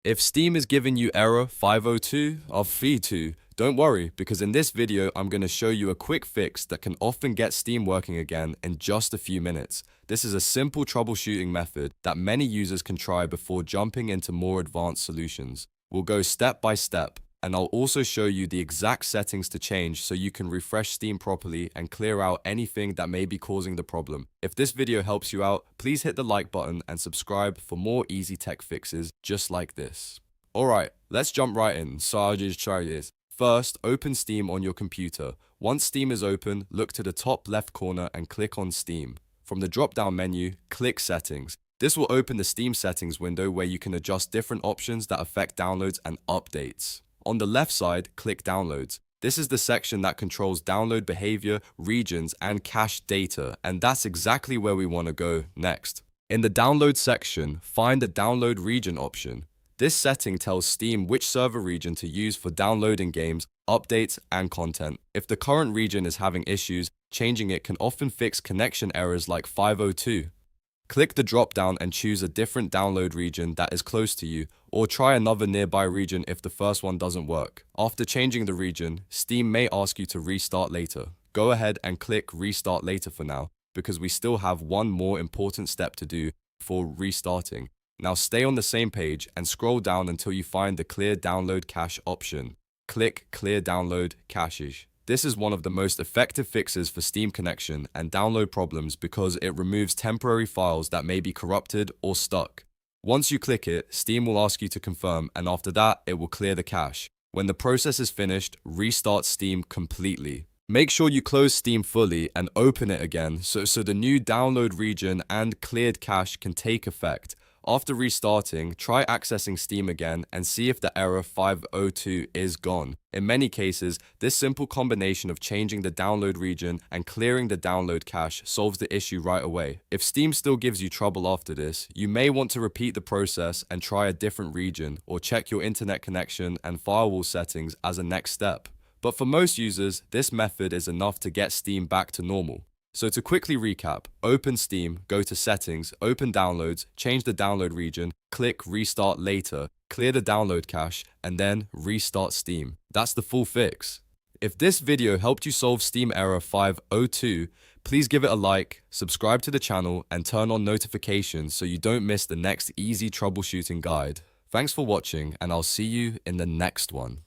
If Steam is giving you error 502 of V2, don't worry, because in this video I'm going to show you a quick fix that can often get Steam working again in just a few minutes. This is a simple troubleshooting method that many users can try before jumping into more advanced solutions. We'll go step by step, and I'll also show you the exact settings to change so you can refresh Steam properly and clear out anything that may be causing the problem. If this video helps you out, please hit the like button and subscribe for more easy tech fixes just like this. Alright, let's jump right in, so I'll just try this. First, open Steam on your computer. Once Steam is open, look to the top left corner and click on Steam. From the drop-down menu, click Settings. This will open the Steam settings window where you can adjust different options that affect downloads and updates. On the left side, click Downloads. This is the section that controls download behavior, regions, and cache data, and that's exactly where we want to go next. In the Download section, find the Download Region option. This setting tells Steam which server region to use for downloading games, updates, and content. If the current region is having issues, changing it can often fix connection errors like 502. Click the drop-down and choose a different download region that is close to you, or try another nearby region if the first one doesn't work. After changing the region, Steam may ask you to restart later. Go ahead and click Restart Later for now, because we still have one more important step to do before restarting. Now stay on the same page and scroll down until you find the Clear Download Cache option. Click Clear Download Caches. This is one of the most effective fixes for Steam connection and download problems because it removes temporary files that may be corrupted or stuck. Once you click it, Steam will ask you to confirm, and after that, it will clear the cache. When the process is finished, restart Steam completely. Make sure you close Steam fully and open it again so the new download region and cleared cache can take effect. After restarting, try accessing Steam again and see if the error 502 is gone. In many cases, this simple combination of changing the download region and clearing the download cache solves the issue right away. If Steam still gives you trouble after this, you may want to repeat the process and try a different region, or check your internet connection and firewall settings as a next step. But for most users, this method is enough to get Steam back to normal. So to quickly recap, open Steam, go to Settings, open Downloads, change the download region, click Restart Later, clear the download cache, and then restart Steam. That's the full fix. If this video helped you solve Steam error 502, please give it a like, subscribe to the channel, and turn on notifications so you don't miss the next easy troubleshooting guide. Thanks for watching, and I'll see you in the next one.